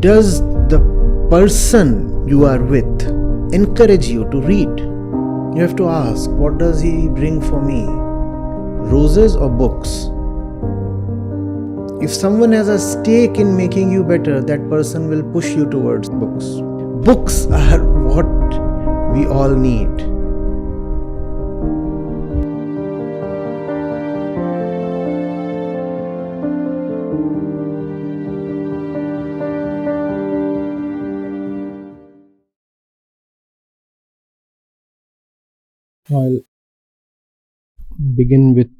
Does the person you are with encourage you to read? You have to ask, what does he bring for me? Roses or books? If someone has a stake in making you better, that person will push you towards books. Books are what we all need. I'll begin with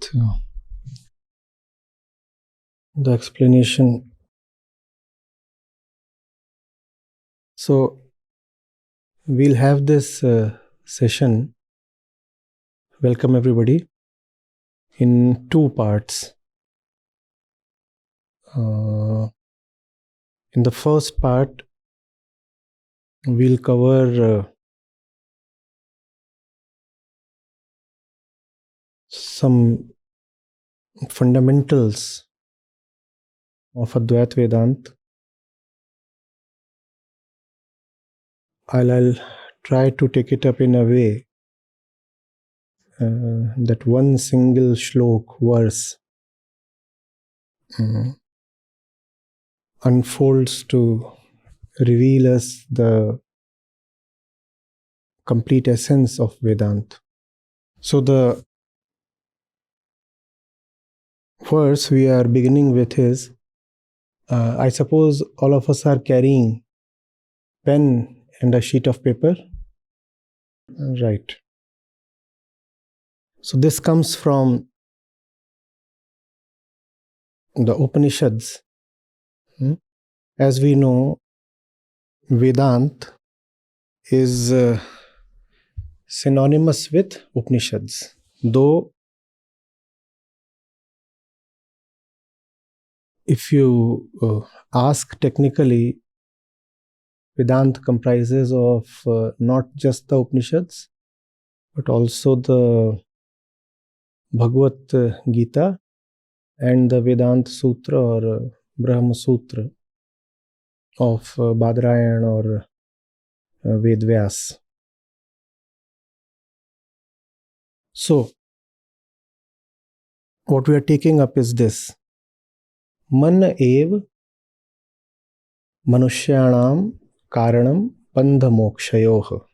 the explanation. So, we'll have this session, welcome everybody, in two parts. In the first part, we'll cover some fundamentals of Advaita Vedant. I'll try to take it up in a way that one single shlok verse unfolds to reveal us the complete essence of Vedanta. So the verse we are beginning with is, I suppose all of us are carrying pen and a sheet of paper. Right. So this comes from the Upanishads. As we know, Vedant is synonymous with Upanishads, though if you ask technically, Vedanta comprises of not just the Upanishads, but also the Bhagavad Gita and the Vedanta Sutra or Brahma Sutra of Badrayana or Vedvyas. So, what we are taking up is this. Man ev manushyanam karanam bandha mokshayoh.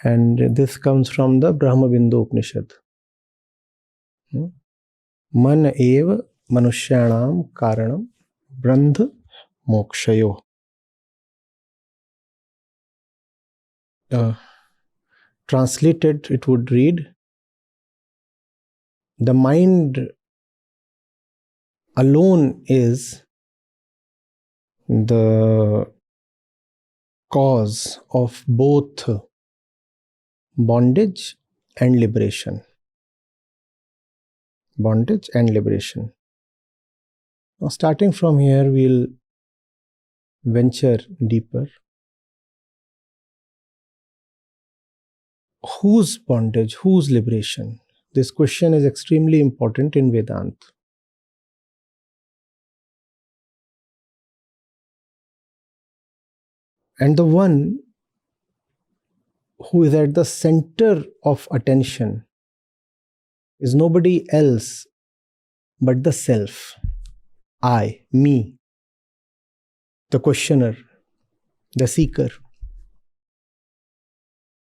And this comes from the Brahma Bindu Upanishad. Man ev manushyanam karanam bandha mokshayoh. Translated, it would read, the mind alone is the cause of both bondage and liberation. Bondage and liberation. Now, starting from here, we'll venture deeper. Whose bondage? Whose liberation? This question is extremely important in Vedanta. And the one who is at the center of attention is nobody else but the self. I, me, the questioner, the seeker.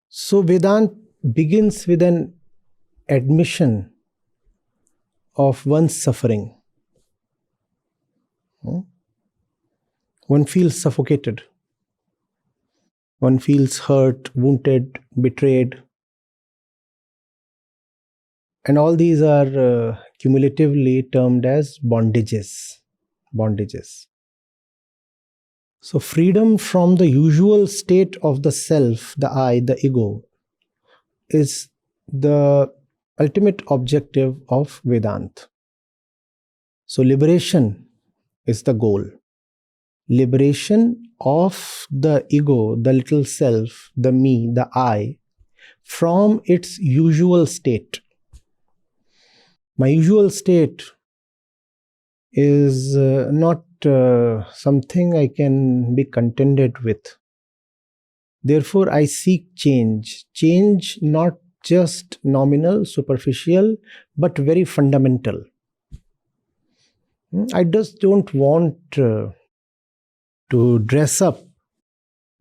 So Vedanta begins with an admission of one's suffering. One feels suffocated. One feels hurt, wounded, betrayed. And all these are cumulatively termed as bondages. Bondages. So freedom from the usual state of the self, the I, the ego, is the ultimate objective of Vedanta. So liberation is the goal. Liberation of the ego, the little self, the me, the I, from its usual state. My usual state is not something I can be contented with. Therefore, I seek change. Change not just nominal, superficial, but very fundamental. I just don't want to dress up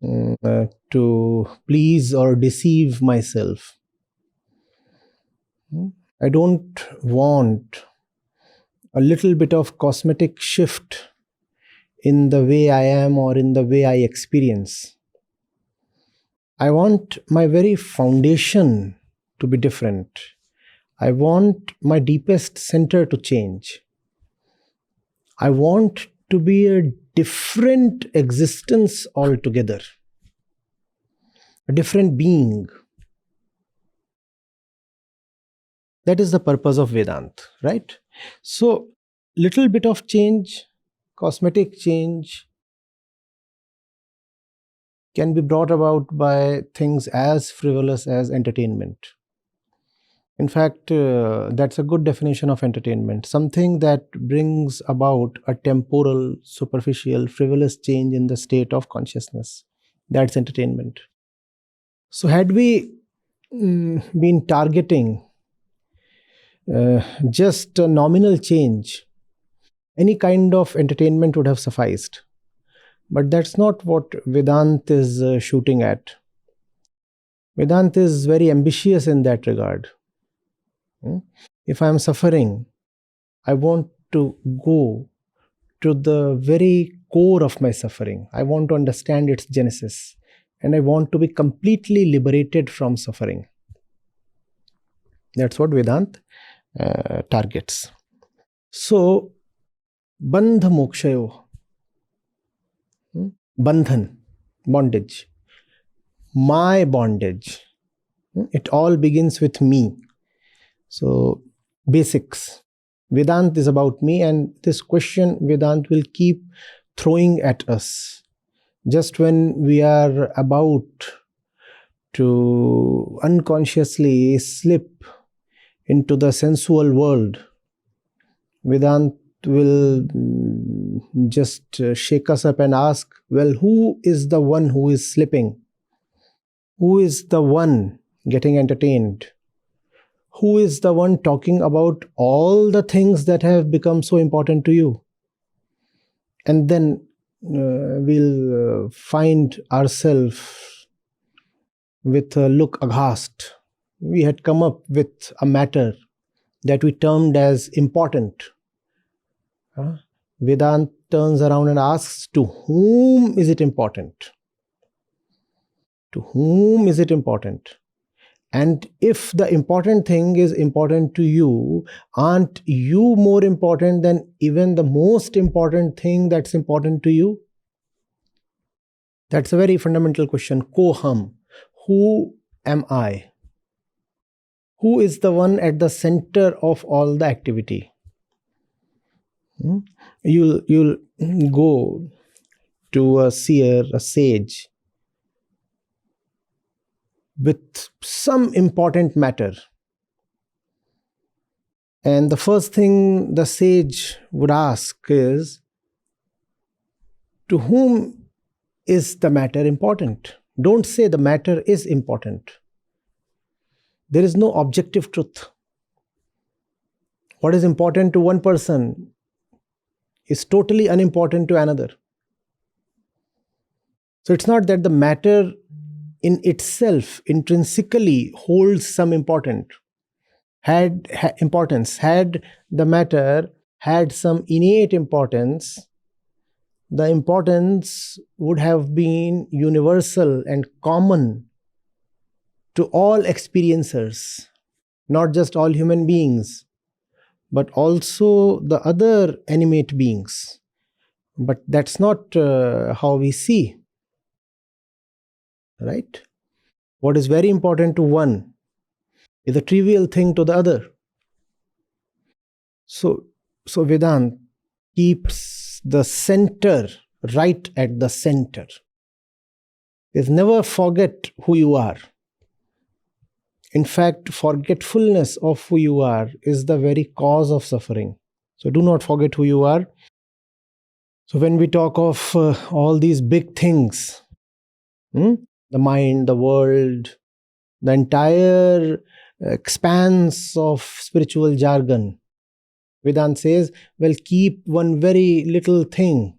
to please or deceive myself. I don't want a little bit of cosmetic shift in the way I am or in the way I experience. I want my very foundation to be different. I want my deepest center to change. I want to be a different existence altogether, a different being. That is the purpose of Vedant, right? So, little bit of change, cosmetic change, can be brought about by things as frivolous as entertainment. In fact, that's a good definition of entertainment. Something that brings about a temporal, superficial, frivolous change in the state of consciousness. That's entertainment. So had we been targeting just a nominal change, any kind of entertainment would have sufficed. But that's not what Vedant is shooting at. Vedant is very ambitious in that regard. If I am suffering, I want to go to the very core of my suffering. I want to understand its genesis. And I want to be completely liberated from suffering. That's what Vedant targets. So, bandha mokshayo. Bandhan, bondage. My bondage. It all begins with me. So, basics. Vedant is about me, and this question Vedant will keep throwing at us. Just when we are about to unconsciously slip into the sensual world, Vedant will just shake us up and ask, well, who is the one who is slipping? Who is the one getting entertained? Who is the one talking about all the things that have become so important to you? And then we'll find ourselves with a look aghast. We had come up with a matter that we termed as important. Vedant turns around and asks, to whom is it important? To whom is it important? And if the important thing is important to you, aren't you more important than even the most important thing that's important to you? That's a very fundamental question. Ko hum. Who am I? Who is the one at the center of all the activity? You'll go to a seer, a sage, with some important matter. And the first thing the sage would ask is, to whom is the matter important? Don't say the matter is important. There is no objective truth. What is important to one person is totally unimportant to another. So it's not that the matter in itself intrinsically holds some importance. Had the matter had some innate importance, the importance would have been universal and common to all experiencers, not just all human beings, but also the other animate beings. But that's not how we see. Right? What is very important to one is a trivial thing to the other. So Vedant keeps the center right at the center. Is never forget who you are. In fact, forgetfulness of who you are is the very cause of suffering. So do not forget who you are. So when we talk of all these big things, the mind, the world, the entire expanse of spiritual jargon, Vedant says, well, keep one very little thing,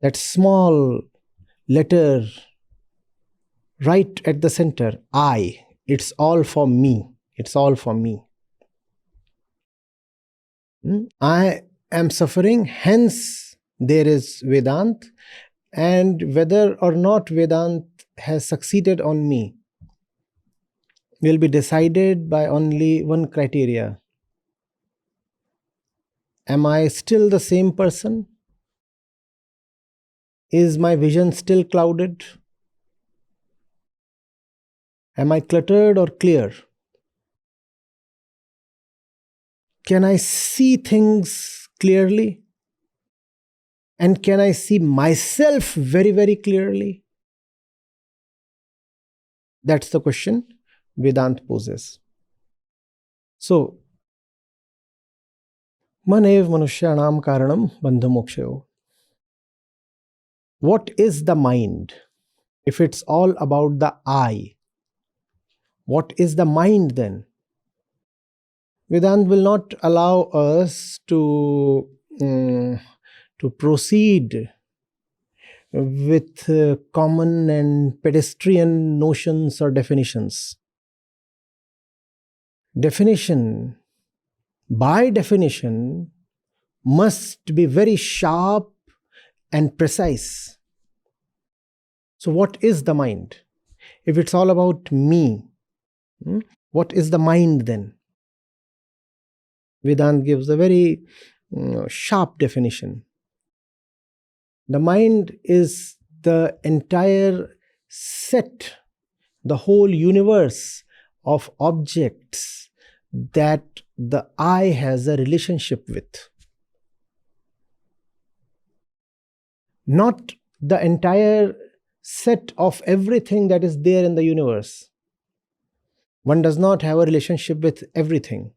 that small letter right at the center, I. It's all for me. It's all for me. I am suffering, hence there is Vedant, and whether or not Vedant has succeeded on me will be decided by only one criteria. Am I still the same person? Is my vision still clouded? Am I cluttered or clear? Can I see things clearly? And can I see myself very, very clearly? That's the question Vedant poses. So, manev manushyanam karanam bandhamokshayo. What is the mind? If it's all about the I, what is the mind then? Vedant will not allow us to proceed with common and pedestrian notions or definitions. Definition, by definition, must be very sharp and precise. So, what is the mind? If it's all about me, what is the mind then? Vedant gives a very sharp definition. The mind is the entire set, the whole universe of objects that the I has a relationship with. Not the entire set of everything that is there in the universe. One does not have a relationship with everything.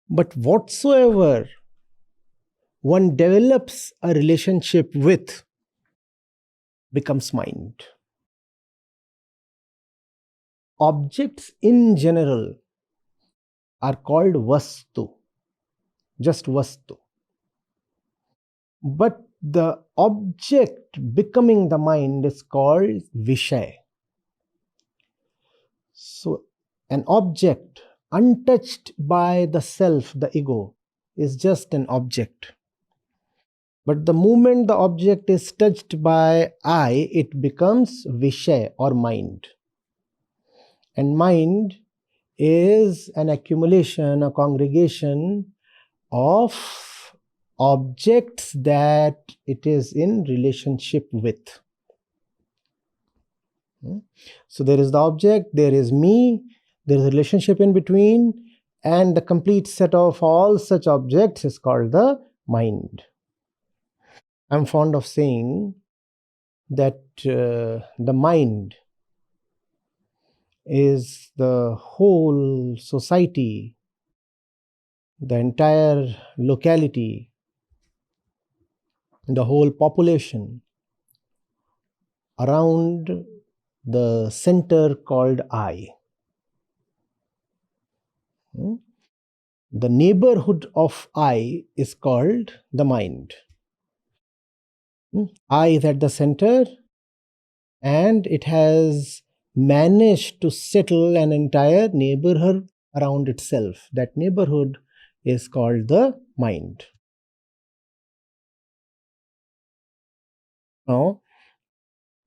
But whatsoever one develops a relationship with becomes mind. Objects in general are called vastu, just vastu. But the object becoming the mind is called vishay. So, an object untouched by the self, the ego, is just an object. But the moment the object is touched by I, it becomes vishay or mind. And mind is an accumulation, a congregation of objects that it is in relationship with. So there is the object, there is me, there is a relationship in between, and the complete set of all such objects is called the mind. I'm fond of saying that the mind is the whole society, the entire locality, the whole population around the center called I. The neighborhood of I is called the mind. I is at the center, and it has managed to settle an entire neighborhood around itself. That neighborhood is called the mind. Now,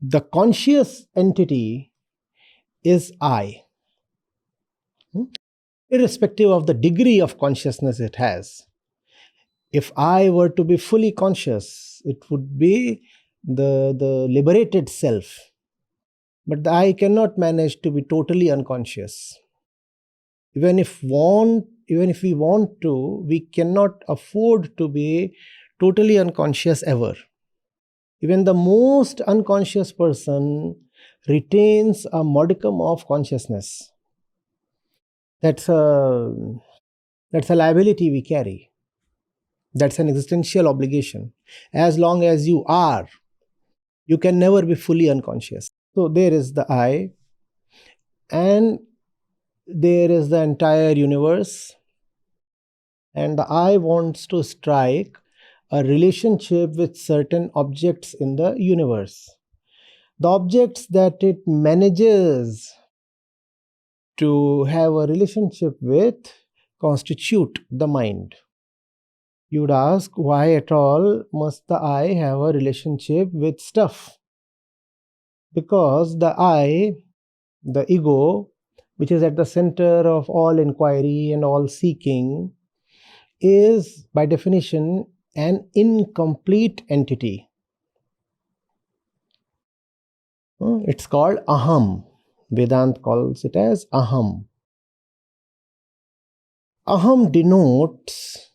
the conscious entity is I, irrespective of the degree of consciousness it has. If I were to be fully conscious, it would be the liberated self. But the I cannot manage to be totally unconscious. Even if we want to, we cannot afford to be totally unconscious ever. Even the most unconscious person retains a modicum of consciousness. That's a liability we carry. That's an existential obligation. As long as you are, you can never be fully unconscious. So there is the I, and there is the entire universe, and the I wants to strike a relationship with certain objects in the universe. The objects that it manages to have a relationship with constitute the mind. You would ask, why at all must the I have a relationship with stuff? Because the I, the ego, which is at the center of all inquiry and all seeking, is by definition an incomplete entity. It's called aham. Vedant calls it as aham. Aham denotes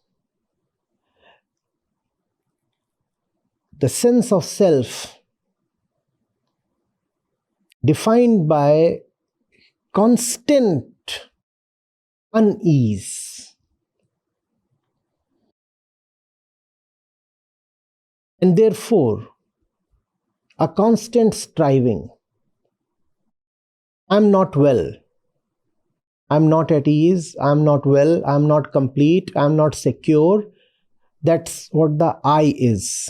the sense of self defined by constant unease. And therefore, a constant striving. I'm not well. I'm not at ease. I'm not well. I'm not complete. I'm not secure. That's what the I is.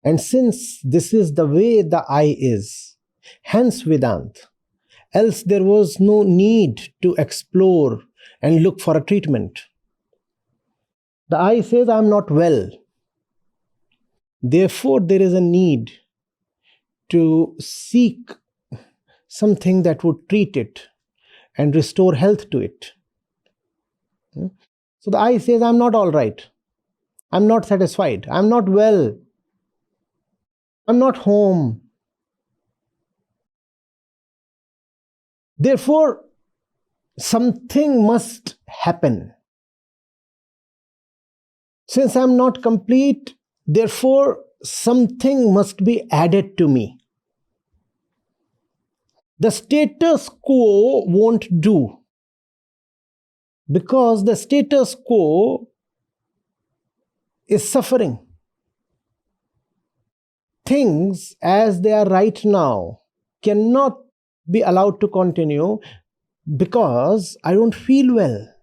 And since this is the way the I is, hence Vedant, else there was no need to explore and look for a treatment. The I says, I'm not well. Therefore, there is a need to seek something that would treat it and restore health to it. So the I says, I'm not all right. I'm not satisfied. I'm not well. I'm not home. Therefore, something must happen. Since I'm not complete, therefore, something must be added to me. The status quo won't do, because the status quo is suffering. Things as they are right now cannot be allowed to continue because I don't feel well.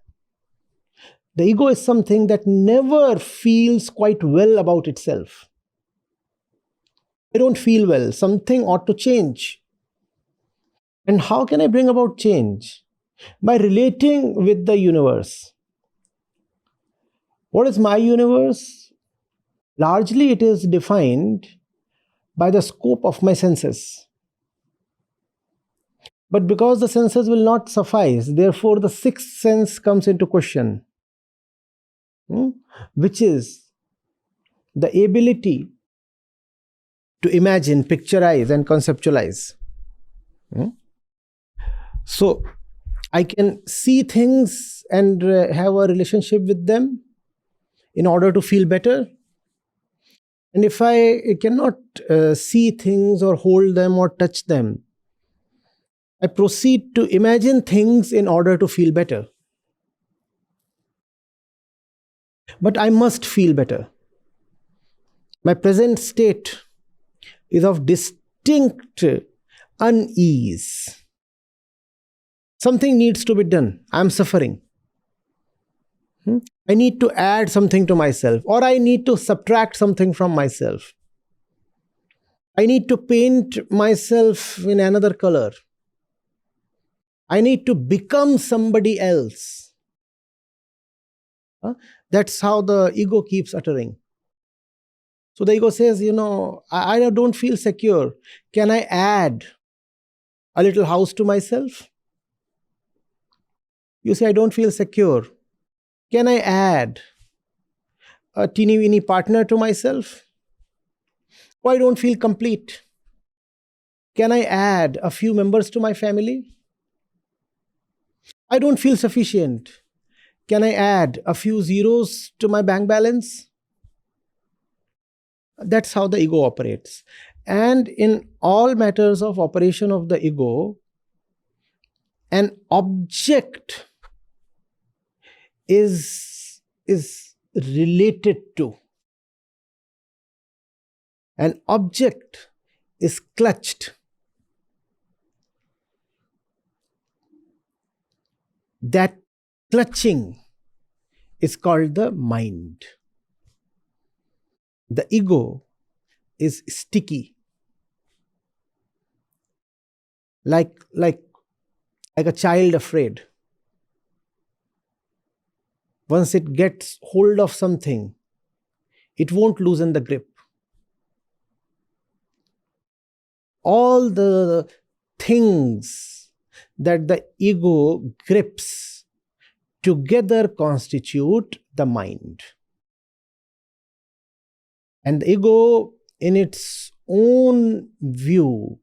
The ego is something that never feels quite well about itself. I don't feel well. Something ought to change. And how can I bring about change? By relating with the universe. What is my universe? Largely it is defined by the scope of my senses. But because the senses will not suffice, therefore the sixth sense comes into question, which is the ability to imagine, picturize, and conceptualize. So I can see things and have a relationship with them in order to feel better. And if I cannot see things or hold them or touch them, I proceed to imagine things in order to feel better. But I must feel better. My present state is of distinct unease. Something needs to be done. I'm suffering. I need to add something to myself, or I need to subtract something from myself. I need to paint myself in another color. I need to become somebody else. That's how the ego keeps uttering. So the ego says, I don't feel secure. Can I add a little house to myself? You say, I don't feel secure. Can I add a teeny weeny partner to myself? Oh, I don't feel complete. Can I add a few members to my family? I don't feel sufficient. Can I add a few zeros to my bank balance? That's how the ego operates. And in all matters of operation of the ego, an object is is related to. An object is clutched. That clutching is called the mind. The ego is sticky, like a child afraid. Once it gets hold of something, it won't loosen the grip. All the things that the ego grips together constitute the mind. And the ego, in its own view,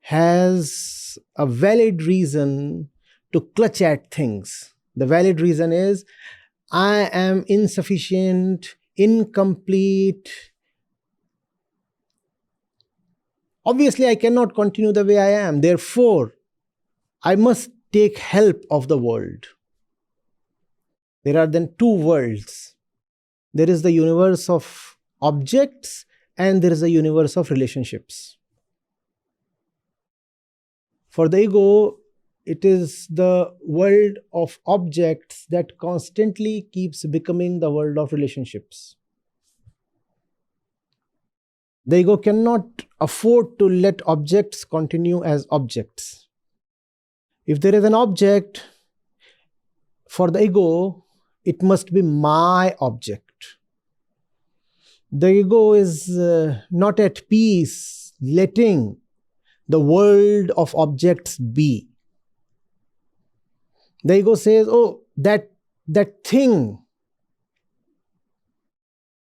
has a valid reason to clutch at things. The valid reason is, I am insufficient, incomplete. Obviously, I cannot continue the way I am. Therefore, I must take help of the world. There are then two worlds. There is the universe of objects and there is a universe of relationships. For the ego, it is the world of objects that constantly keeps becoming the world of relationships. The ego cannot afford to let objects continue as objects. If there is an object, for the ego, it must be my object. The ego is not at peace letting the world of objects be. The ego says, oh, that thing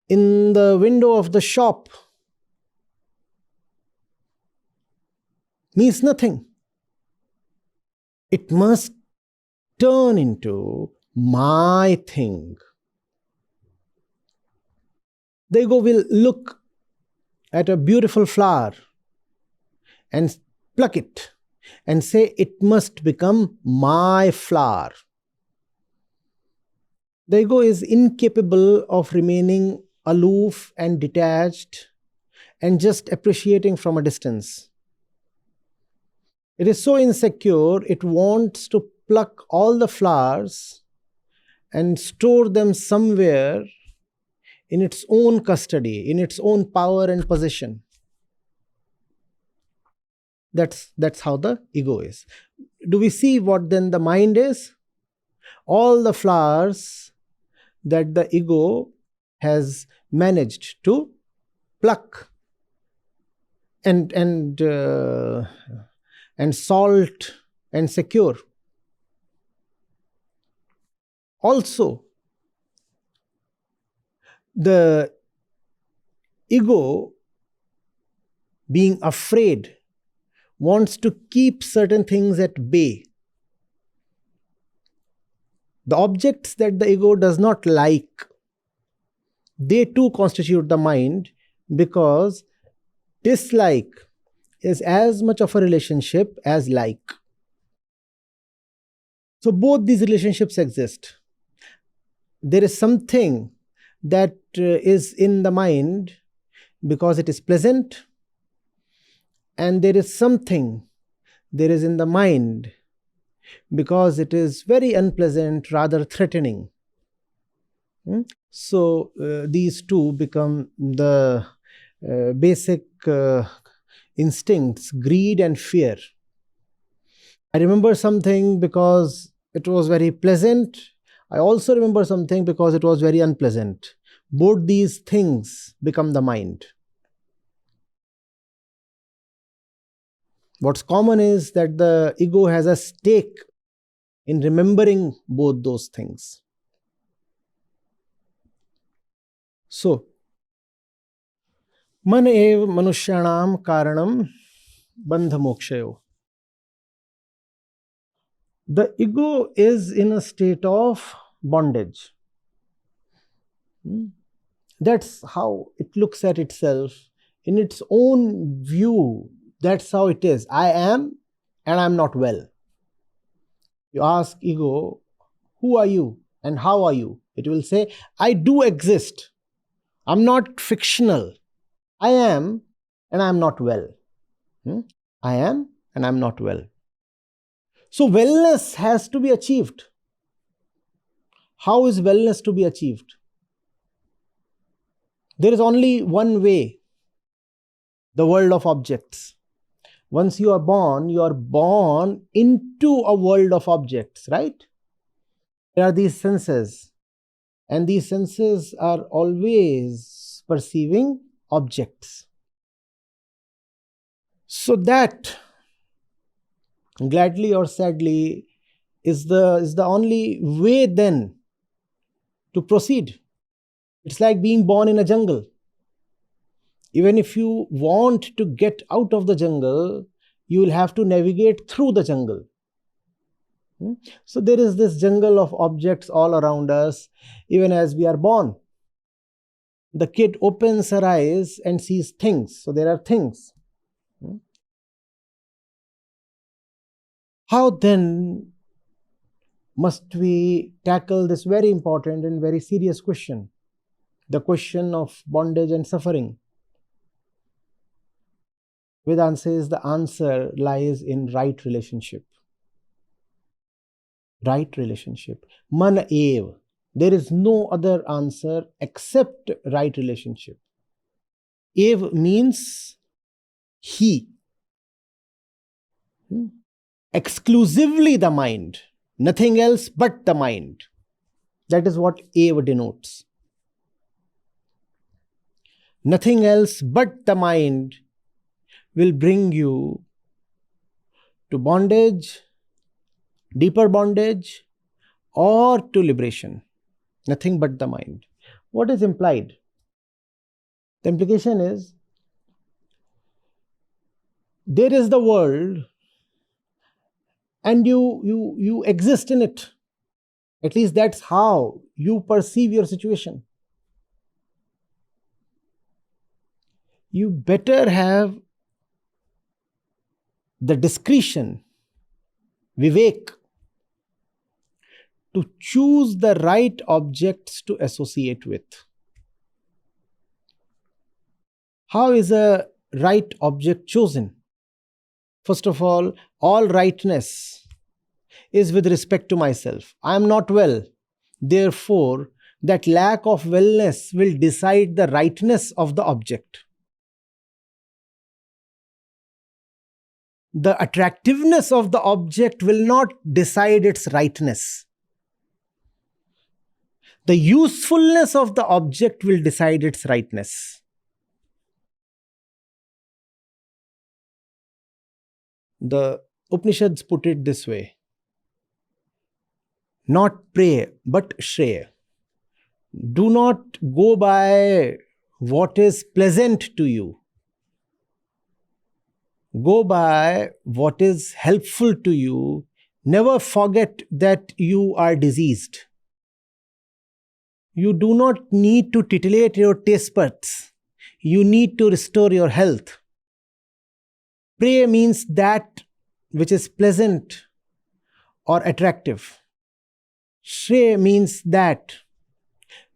in the window of the shop means nothing. It must turn into my thing. The ego will look at a beautiful flower and pluck it and say, it must become my flower. The ego is incapable of remaining aloof and detached and just appreciating from a distance. It is so insecure, it wants to pluck all the flowers and store them somewhere in its own custody, in its own power and possession. That's how the ego is. Do we see what then the mind is? All the flowers that the ego has managed to pluck and salt and secure. Also, the ego, being afraid, wants to keep certain things at bay. The objects that the ego does not like, they too constitute the mind, because dislike is as much of a relationship as like. So both these relationships exist. There is something that is in the mind because it is pleasant, and there is something there is in the mind because it is very unpleasant, rather threatening. So these two become the basic instincts, greed and fear. I remember something because it was very pleasant. I also remember something because it was very unpleasant. Both these things become the mind. What's common is that the ego has a stake in remembering both those things. So, man ev manushyanam karanam bandha mokshayo. The ego is in a state of bondage. That's how it looks at itself. In its own view, that's how it is. I am and I'm not well. You ask ego, who are you? And how are you? It will say, I do exist. I'm not fictional. I am, and I'm not well. I am, and I'm not well. So wellness has to be achieved. How is wellness to be achieved? There is only one way, the world of objects. Once you are born into a world of objects, right? There are these senses, and these senses are always perceiving objects. So that, gladly or sadly, is the only way then to proceed. It's like being born in a jungle. Even if you want to get out of the jungle, you will have to navigate through the jungle. So there is this jungle of objects all around us, even as we are born. The kid opens her eyes and sees things. So there are things. How then must we tackle this very important and very serious question? The question of bondage and suffering. Vedanta says the answer lies in right relationship. Right relationship. Man ev. There is no other answer except right relationship. Ev means he. Exclusively the mind. Nothing else but the mind. That is what ev denotes. Nothing else but the mind will bring you to bondage, deeper bondage, or to liberation. Nothing but the mind. What is implied? The implication is, there is the world and you exist in it. At least that's how you perceive your situation. You better have the discretion, vivek, to choose the right objects to associate with. How is a right object chosen? First of all rightness is with respect to myself. I am not well. Therefore, that lack of wellness will decide the rightness of the object. The attractiveness of the object will not decide its rightness. The usefulness of the object will decide its rightness. The Upanishads put it this way: not pray, but shreya. Do not go by what is pleasant to you. Go by what is helpful to you. Never forget that you are diseased. You do not need to titillate your taste buds. You need to restore your health. Pray means that which is pleasant or attractive. Shreya means that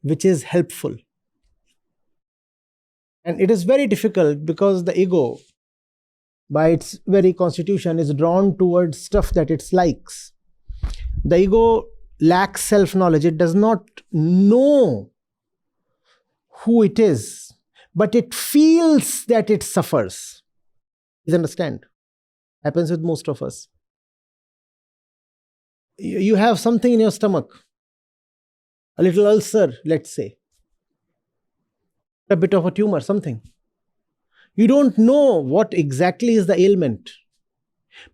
which is helpful. And it is very difficult because the ego, by its very constitution, is drawn towards stuff that it likes. The ego lacks self-knowledge. It does not know who it is, but it feels that it suffers. You understand? Happens with most of us. You have something in your stomach, a little ulcer, let's say, a bit of a tumor, something. You don't know what exactly is the ailment,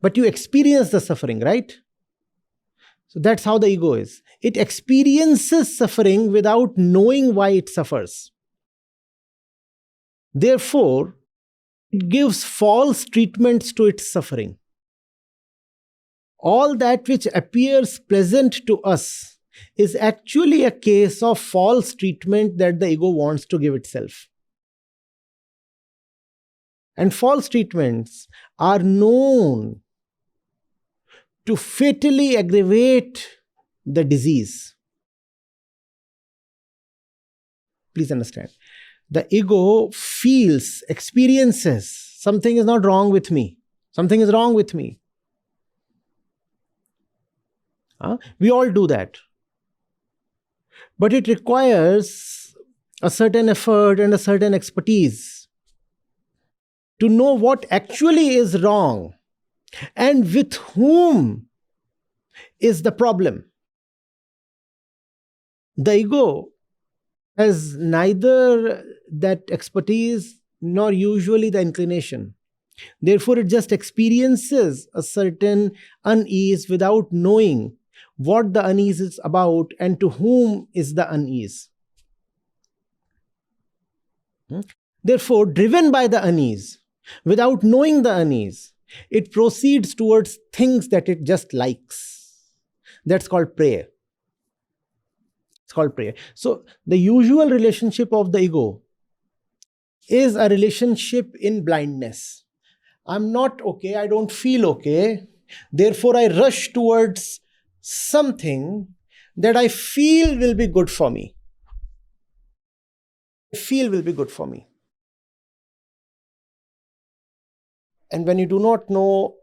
but you experience the suffering, right? So that's how the ego is. It experiences suffering without knowing why it suffers. Therefore, it gives false treatments to its suffering. All that which appears pleasant to us is actually a case of false treatment that the ego wants to give itself. And false treatments are known to fatally aggravate the disease. Please understand. The ego feels, experiences something is not wrong with me. Something is wrong with me. We all do that. But it requires a certain effort and a certain expertise to know what actually is wrong and with whom is the problem. The ego has neither that expertise nor usually the inclination. Therefore, it just experiences a certain unease without knowing what the unease is about and to whom is the unease. Therefore, driven by the unease, without knowing the unease, it proceeds towards things that it just likes. That's called prayer. It's called prayer. So, the usual relationship of the ego is a relationship in blindness. I'm not okay, I don't feel okay. Therefore, I rush towards something that I feel will be good for me. Feel will be good for me. And when you do not know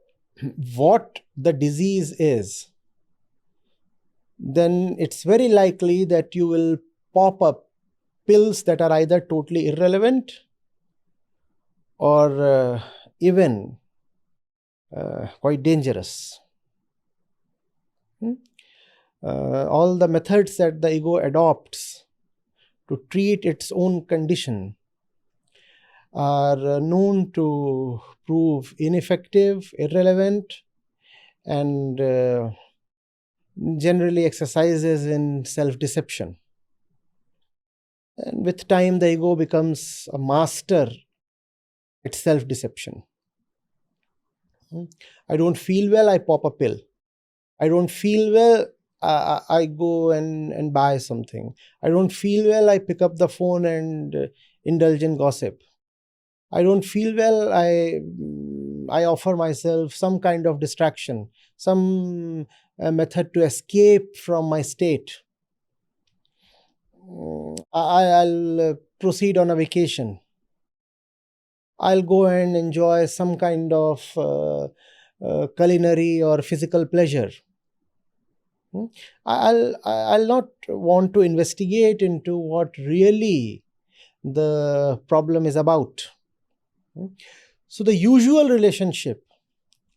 what the disease is, then it's very likely that you will pop up pills that are either totally irrelevant or even quite dangerous. All the methods that the ego adopts to treat its own condition are known to prove ineffective, irrelevant, and generally exercises in self-deception. And with time, the ego becomes a master at self-deception. I don't feel well, I pop a pill. I don't feel well, I go and buy something. I don't feel well, I pick up the phone and indulge in gossip. I don't feel well, I offer myself some kind of distraction, some method to escape from my state. I'll proceed on a vacation. I'll go and enjoy some kind of culinary or physical pleasure. I'll not want to investigate into what really the problem is about. So the usual relationship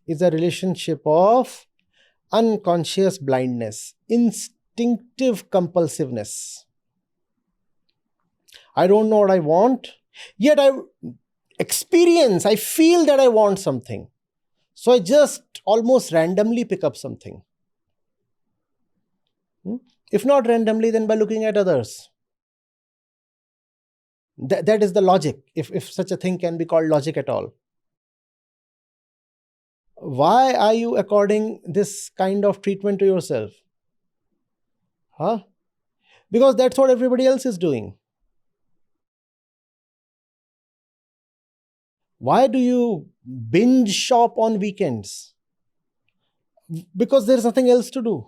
is a relationship of unconscious blindness, instinctive compulsiveness. I don't know what I want, yet I experience, I feel that I want something. So I just almost randomly pick up something. If not randomly, then by looking at others. That is the logic, if such a thing can be called logic at all. Why are you according this kind of treatment to yourself? Because that's what everybody else is doing. Why do you binge shop on weekends? Because there's nothing else to do.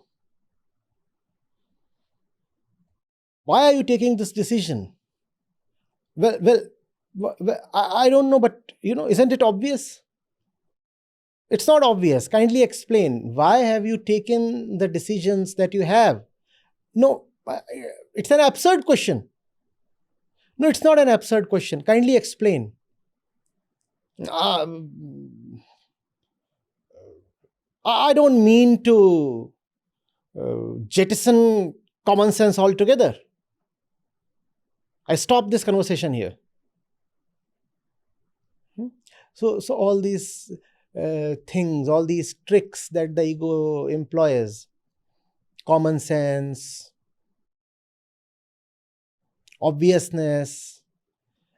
Why are you taking this decision? Well, I don't know, but isn't it obvious? It's not obvious. Kindly explain. Why have you taken the decisions that you have? No, it's an absurd question. No, it's not an absurd question. Kindly explain. I don't mean to jettison common sense altogether. I stop this conversation here. So all these things, all these tricks that the ego employs, common sense, obviousness,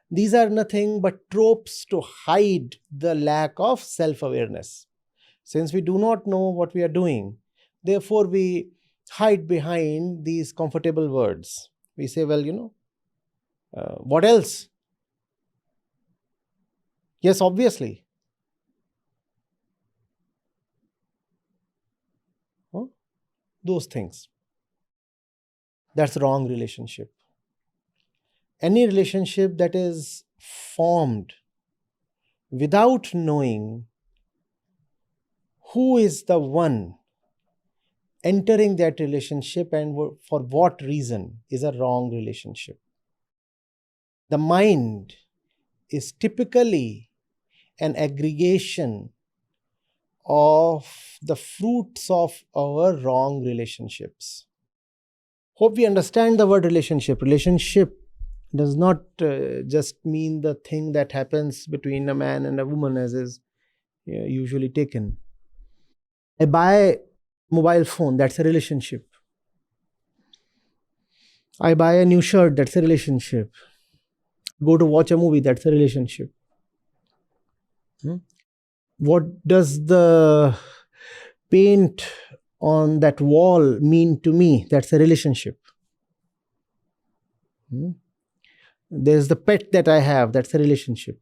these are nothing but tropes to hide the lack of self-awareness. Since we do not know what we are doing, therefore we hide behind these comfortable words. We say, well, what else? Yes, obviously. Those things. That's wrong relationship. Any relationship that is formed without knowing who is the one entering that relationship and for what reason is a wrong relationship. The mind is typically an aggregation of the fruits of our wrong relationships. Hope we understand the word relationship. Relationship does not just mean the thing that happens between a man and a woman as is usually taken. I buy a mobile phone, that's a relationship. I buy a new shirt, that's a relationship. Go to watch a movie, that's a relationship. What does the paint on that wall mean to me? That's a relationship. There's the pet that I have, that's a relationship.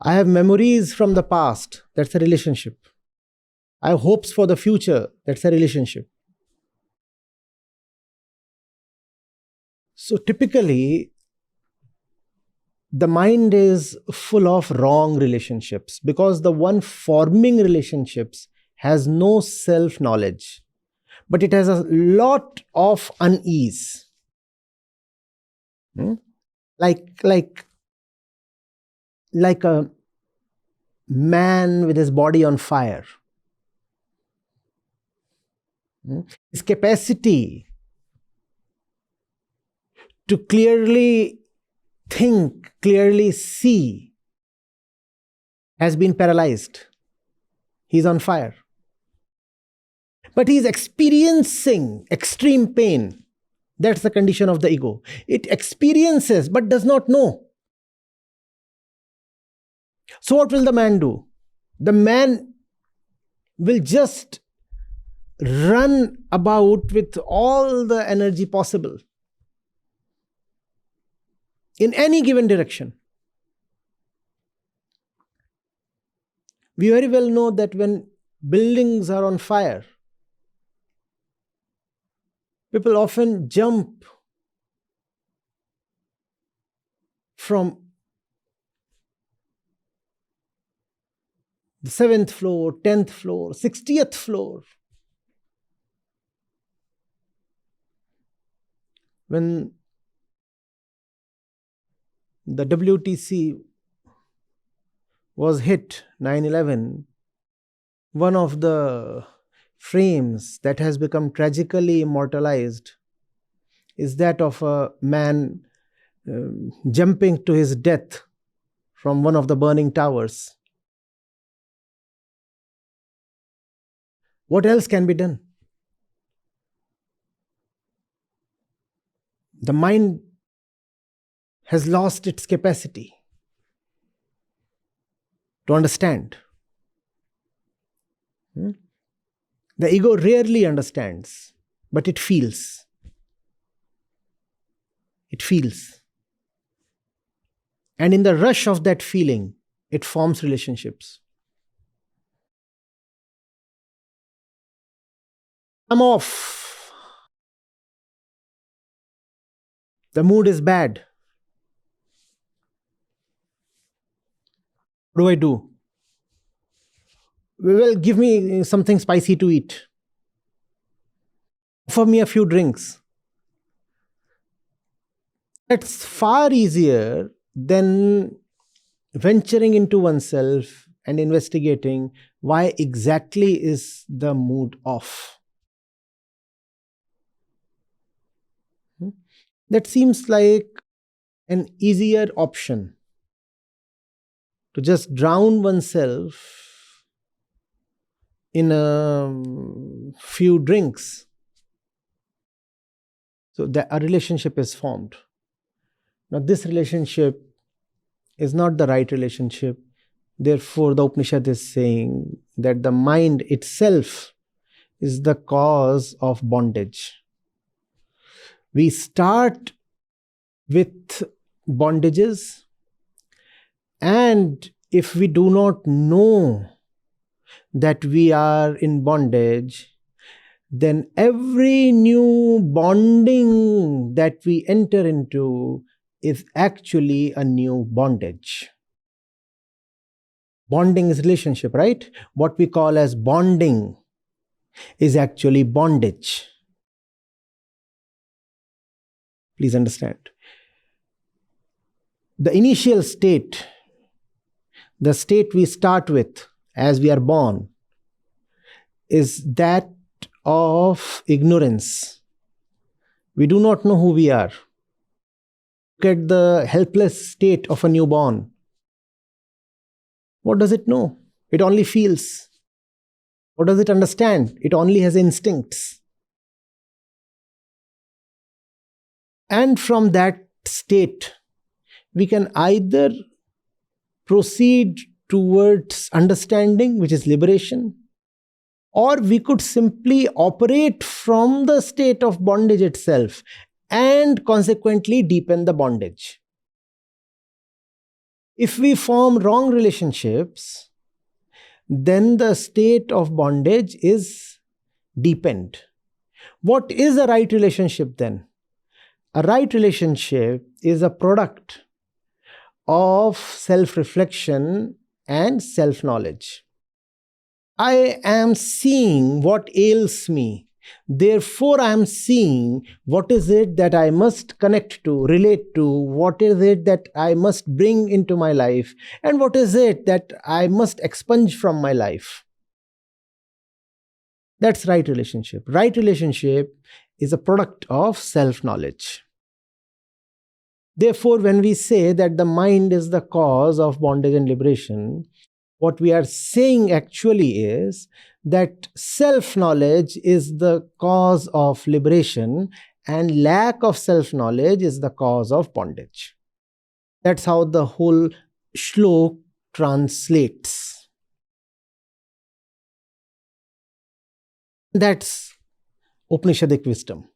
I have memories from the past, that's a relationship. I have hopes for the future, that's a relationship. So typically, the mind is full of wrong relationships because the one forming relationships has no self-knowledge, but it has a lot of unease. Like a man with his body on fire. His capacity to clearly think, clearly see has been paralyzed. He's on fire. But he's experiencing extreme pain. That's the condition of the ego. It experiences but does not know. So what will the man do? The man will just run about with all the energy possible in any given direction. We very well know that when buildings are on fire, people often jump from the 7th floor, 10th floor, 60th floor. When the WTC was hit, 9/11, one of the frames that has become tragically immortalized is that of a man jumping to his death from one of the burning towers. What else can be done? The mind has lost its capacity to understand. The ego rarely understands, but it feels. It feels. And in the rush of that feeling, it forms relationships. I'm off. The mood is bad. What do I do? Well, give me something spicy to eat. Offer me a few drinks. That's far easier than venturing into oneself and investigating why exactly is the mood off. That seems like an easier option, to just drown oneself in a few drinks. So that a relationship is formed. Now this relationship is not the right relationship. Therefore, the Upanishad is saying that the mind itself is the cause of bondage. We start with bondages, and if we do not know that we are in bondage, then every new bonding that we enter into is actually a new bondage. Bonding is relationship, right? What we call as bonding is actually bondage. Please understand. The initial state, the state we start with as we are born, is that of ignorance. We do not know who we are. Look at the helpless state of a newborn. What does it know? It only feels. What does it understand? It only has instincts. And from that state, we can either proceed towards understanding, which is liberation, or we could simply operate from the state of bondage itself and consequently deepen the bondage. If we form wrong relationships, then the state of bondage is deepened. What is a right relationship then? A right relationship is a product of self-reflection and self-knowledge. I am seeing what ails me. Therefore, I am seeing what is it that I must connect to, relate to, what is it that I must bring into my life, and what is it that I must expunge from my life. That's right relationship. Right relationship is a product of self-knowledge. Therefore, when we say that the mind is the cause of bondage and liberation, what we are saying actually is that self-knowledge is the cause of liberation and lack of self-knowledge is the cause of bondage. That's how the whole shlok translates. That's Upanishadic wisdom.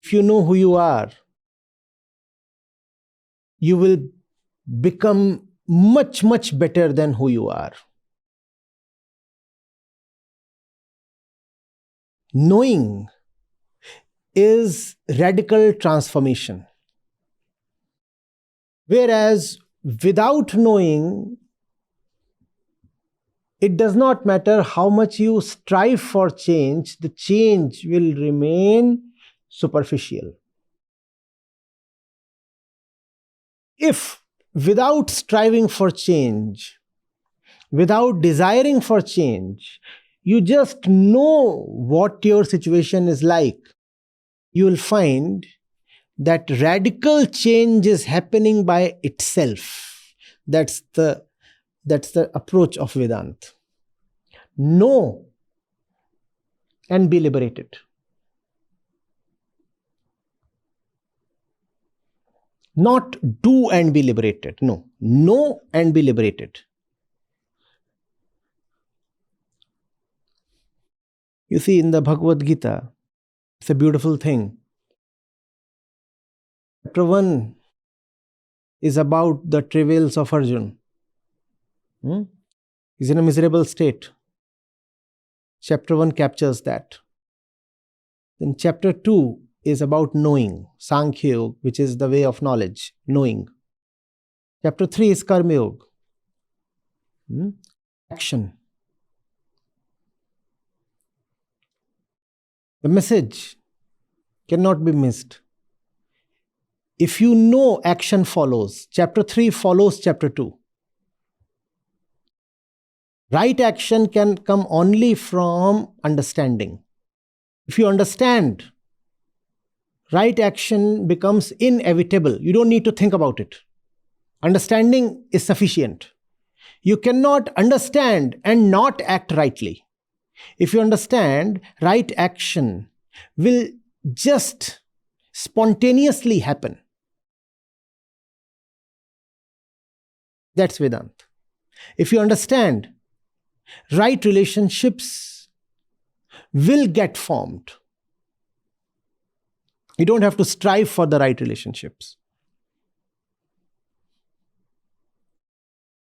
If you know who you are, you will become much, much better than who you are. Knowing is radical transformation. Whereas without knowing, it does not matter how much you strive for change, the change will remain superficial. If without striving for change, without desiring for change, you just know what your situation is like, you will find that radical change is happening by itself. That's the approach of Vedanta. Know and be liberated. Not do and be liberated. No. Know and be liberated. You see, in the Bhagavad Gita, it's a beautiful thing. Chapter 1 is about the travails of Arjuna. He's in a miserable state. Chapter 1 captures that. Then chapter 2 is about knowing, Sankhya Yoga, which is the way of knowledge, knowing. Chapter 3 is Karma Yoga, action. The message cannot be missed. If you know, action follows. Chapter 3 follows chapter 2. Right action can come only from understanding. If you understand, right action becomes inevitable. You don't need to think about it. Understanding is sufficient. You cannot understand and not act rightly. If you understand, right action will just spontaneously happen. That's Vedanta. If you understand, right relationships will get formed. You don't have to strive for the right relationships.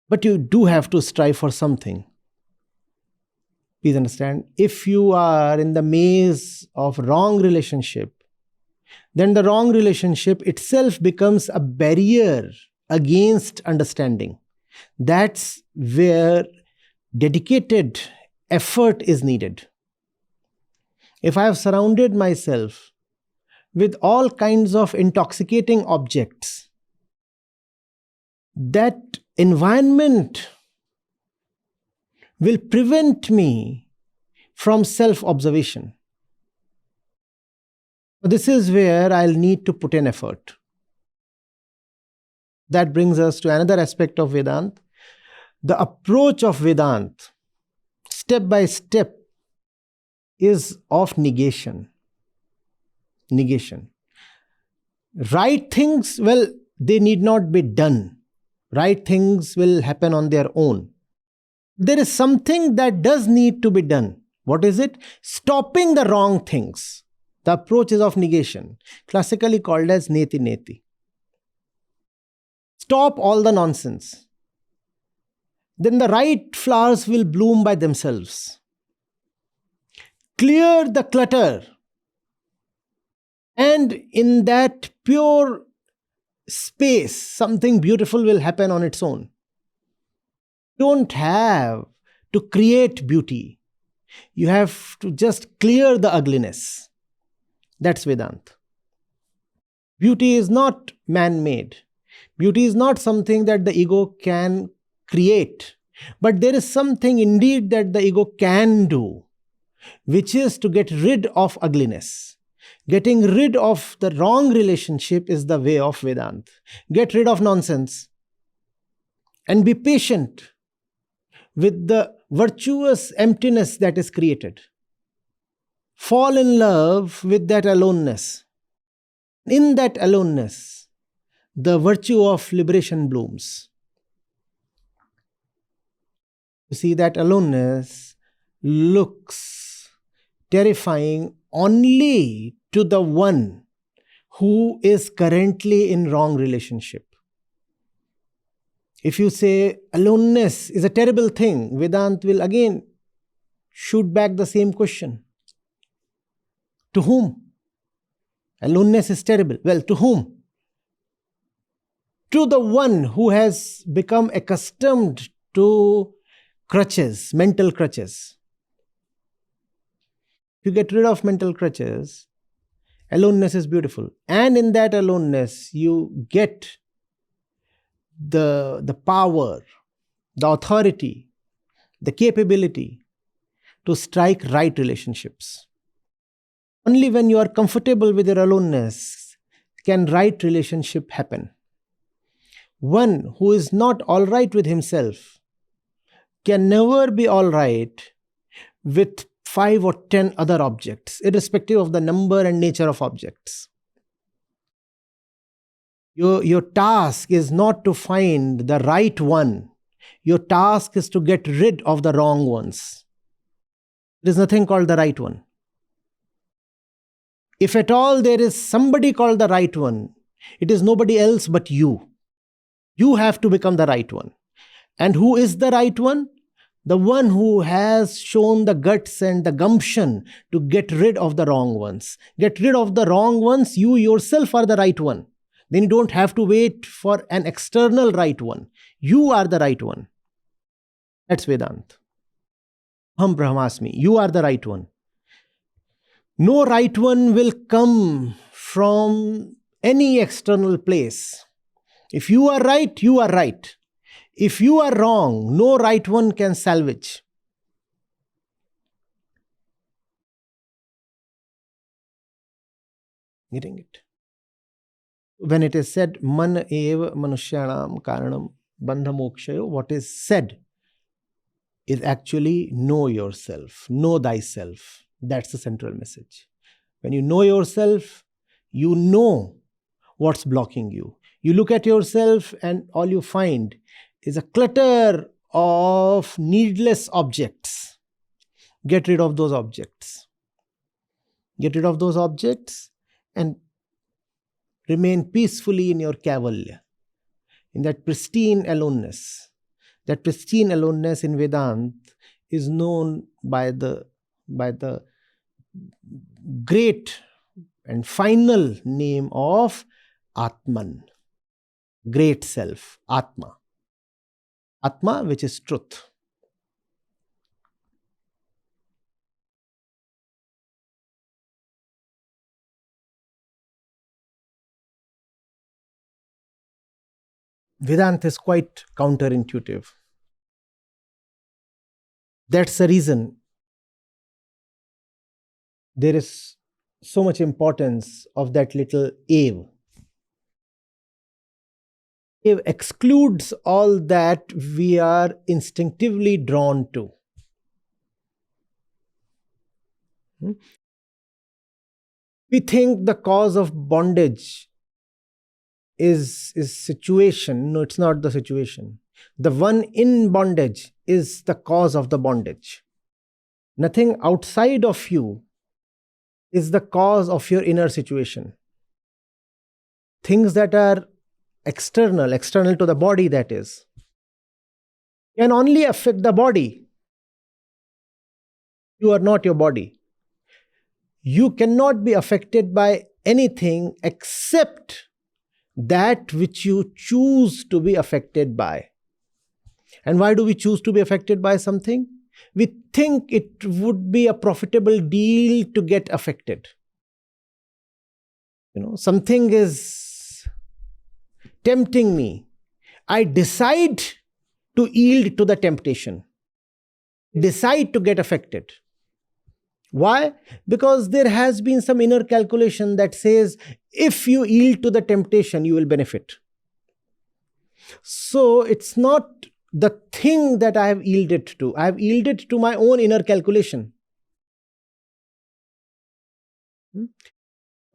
But you do have to strive for something. Please understand, if you are in the maze of wrong relationship, then the wrong relationship itself becomes a barrier against understanding. That's where dedicated effort is needed. If I have surrounded myself with all kinds of intoxicating objects, that environment will prevent me from self-observation. This is where I'll need to put in effort. That brings us to another aspect of Vedant. The approach of Vedant, step by step, is of negation. Negation. Right things, well, they need not be done. Right things will happen on their own. There is something that does need to be done. What is it? Stopping the wrong things. The approach is of negation, classically called as neti neti. Stop all the nonsense. Then the right flowers will bloom by themselves. Clear the clutter. And in that pure space, something beautiful will happen on its own. Don't have to create beauty. You have to just clear the ugliness. That's Vedant. Beauty is not man-made. Beauty is not something that the ego can create. But there is something indeed that the ego can do, which is to get rid of ugliness. Getting rid of the wrong relationship is the way of Vedant. Get rid of nonsense and be patient with the virtuous emptiness that is created. Fall in love with that aloneness. In that aloneness, the virtue of liberation blooms. You see, that aloneness looks terrifying only to the one who is currently in wrong relationship. If you say aloneness is a terrible thing, Vedant will again shoot back the same question. To whom? Aloneness is terrible. Well, to whom? To the one who has become accustomed to crutches, mental crutches. If you get rid of mental crutches, aloneness is beautiful. And in that aloneness, you get the power, the authority, the capability to strike right relationships. Only when you are comfortable with your aloneness can right relationship happen. One who is not all right with himself can never be all right with 5 or 10 other objects, irrespective of the number and nature of objects. Your task is not to find the right one. Your task is to get rid of the wrong ones. There is nothing called the right one. If at all there is somebody called the right one, it is nobody else but you. You have to become the right one. And who is the right one? The one who has shown the guts and the gumption to get rid of the wrong ones. Get rid of the wrong ones, you yourself are the right one. Then you don't have to wait for an external right one. You are the right one. That's Vedant. Aham Brahmasmi. You are the right one. No right one will come from any external place. If you are right, you are right. If you are wrong, no right one can salvage. Getting it? When it is said, man eva manushyanam karanam bandha mokshayo, what is said is actually know yourself, know thyself. That's the central message. When you know yourself, you know what's blocking you. You look at yourself and all you find is a clutter of needless objects. Get rid of those objects. Get rid of those objects and remain peacefully in your kavalya, in that pristine aloneness. That pristine aloneness in Vedant is known by the great and final name of Atman, great self, Atma. Atma, which is truth. Vedanta is quite counterintuitive. That's the reason there is so much importance of that little ave. Ave excludes all that we are instinctively drawn to. We think the cause of bondage is situation. No, it's not the situation. The one in bondage is the cause of the bondage. Nothing outside of you is the cause of your inner situation. Things that are external to the body, that is, can only affect the body. You are not your body. You cannot be affected by anything except that which you choose to be affected by. And why do we choose to be affected by something? We think it would be a profitable deal to get affected. Something is tempting me. I decide to yield to the temptation. Decide to get affected. Why? Because there has been some inner calculation that says, if you yield to the temptation, you will benefit. So it's not the thing that I have yielded to. I have yielded to my own inner calculation.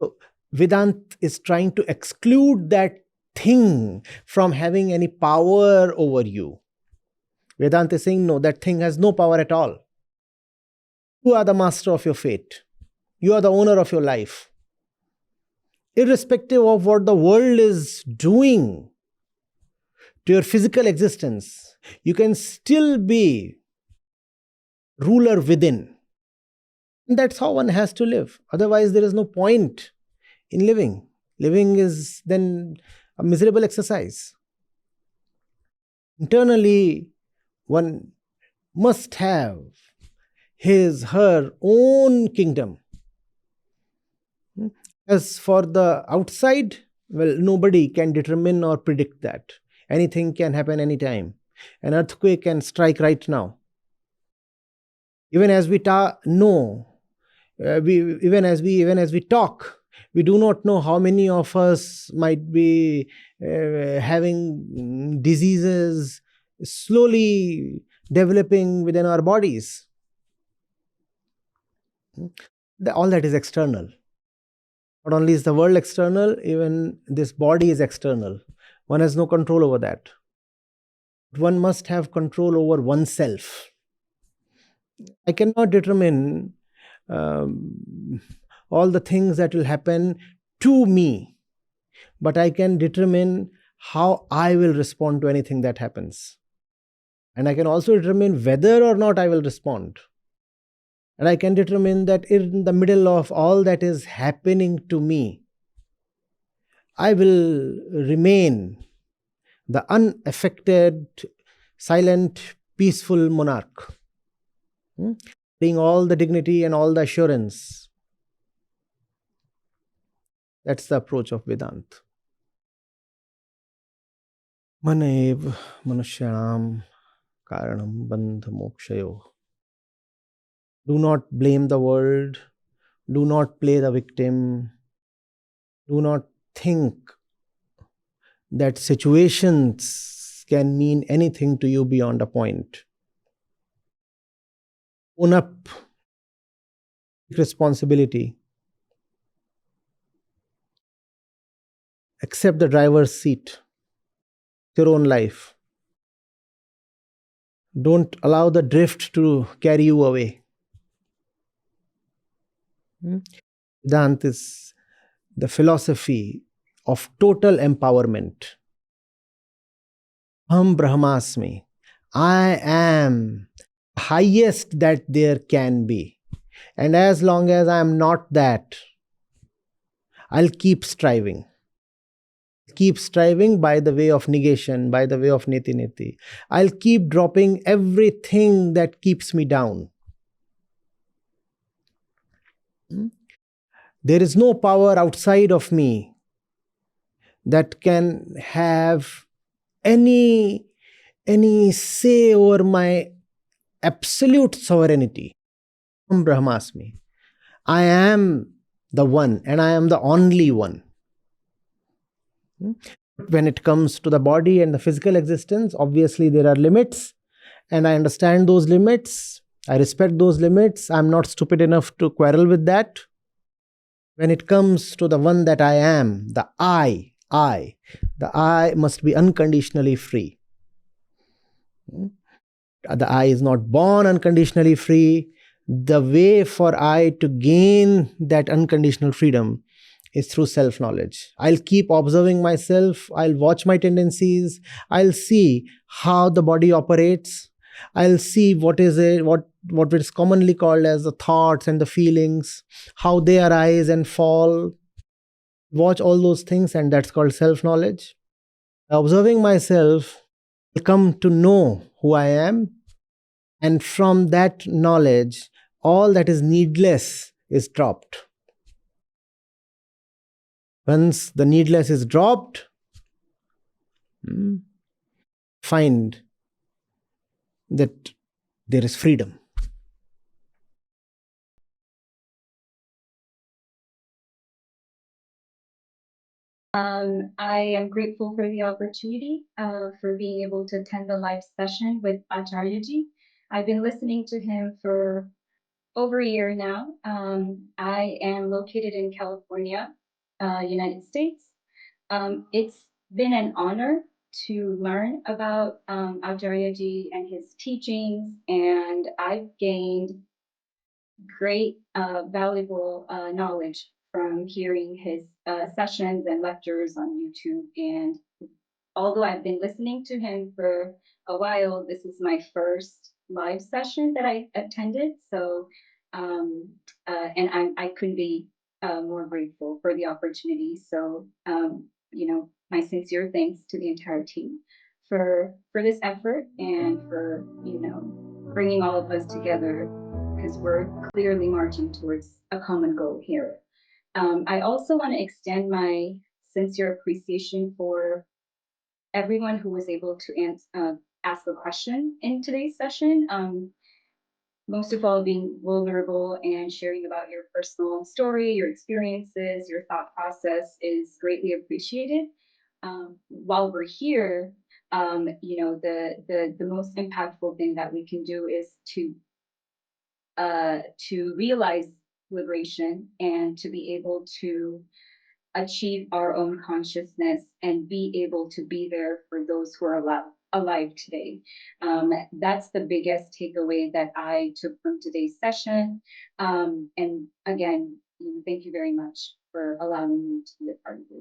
So Vedanta is trying to exclude that thing from having any power over you. Vedanta is saying, no, that thing has no power at all. You are the master of your fate. You are the owner of your life. Irrespective of what the world is doing to your physical existence, you can still be ruler within. And that's how one has to live. Otherwise, there is no point in living. Living is then a miserable exercise. Internally, one must have her own kingdom. As for the outside, well, nobody can determine or predict that. Anything can happen anytime. An earthquake can strike right now. Even as we talk, we do not know how many of us might be having diseases slowly developing within our bodies. All that is external. Not only is the world external, even this body is external. One has no control over that. One must have control over oneself. I cannot determine all the things that will happen to me, but I can determine how I will respond to anything that happens. And I can also determine whether or not I will respond. And I can determine that in the middle of all that is happening to me, I will remain the unaffected, silent, peaceful monarch, being all the dignity and all the assurance. That's the approach of Vedanta. Manev manushyanam karanam bandha mokshayo. Do not blame the world. Do not play the victim. Do not think that situations can mean anything to you beyond a point. Own up responsibility. Accept the driver's seat. Your own life. Don't allow the drift to carry you away. Vedanta is the philosophy of total empowerment. Aham Brahmasmi. I am highest that there can be. And as long as I am not that, I'll keep striving. Keep striving by the way of negation, by the way of neti neti. I'll keep dropping everything that keeps me down. There is no power outside of me that can have any say over my absolute sovereignty. Brahmasmi. I am the one and I am the only one. When it comes to the body and the physical existence, obviously there are limits, and I understand those limits. I respect those limits. I'm not stupid enough to quarrel with that. When it comes to the one that I am, the I must be unconditionally free. The I is not born unconditionally free. The way for I to gain that unconditional freedom is through self knowledge. I'll keep observing myself. I'll watch my tendencies. I'll see how the body operates. I'll see what is commonly called as the thoughts and the feelings, how they arise and fall. Watch all those things, and that's called self knowledge. Observing myself, I'll come to know who I am, and from that knowledge, all that is needless is dropped. Once the needless is dropped, find that there is freedom. I am grateful for the opportunity for being able to attend the live session with Acharyaji. I've been listening to him for over a year now. I am located in California, United States. It's been an honor to learn about Acharyaji and his teachings, and I've gained great, valuable knowledge from hearing his sessions and lectures on YouTube. And although I've been listening to him for a while, this is my first live session that I attended. So, and I couldn't be more grateful for the opportunity. So, my sincere thanks to the entire team for this effort and for bringing all of us together, because we're clearly marching towards a common goal here. I also want to extend my sincere appreciation for everyone who was able to ask a question in today's session. Most of all, being vulnerable and sharing about your personal story, your experiences, your thought process is greatly appreciated. While we're here, the most impactful thing that we can do is to realize liberation and to be able to achieve our own consciousness and be able to be there for those who are alive today. That's the biggest takeaway that I took from today's session. And again, thank you very much for allowing me to be a part of this.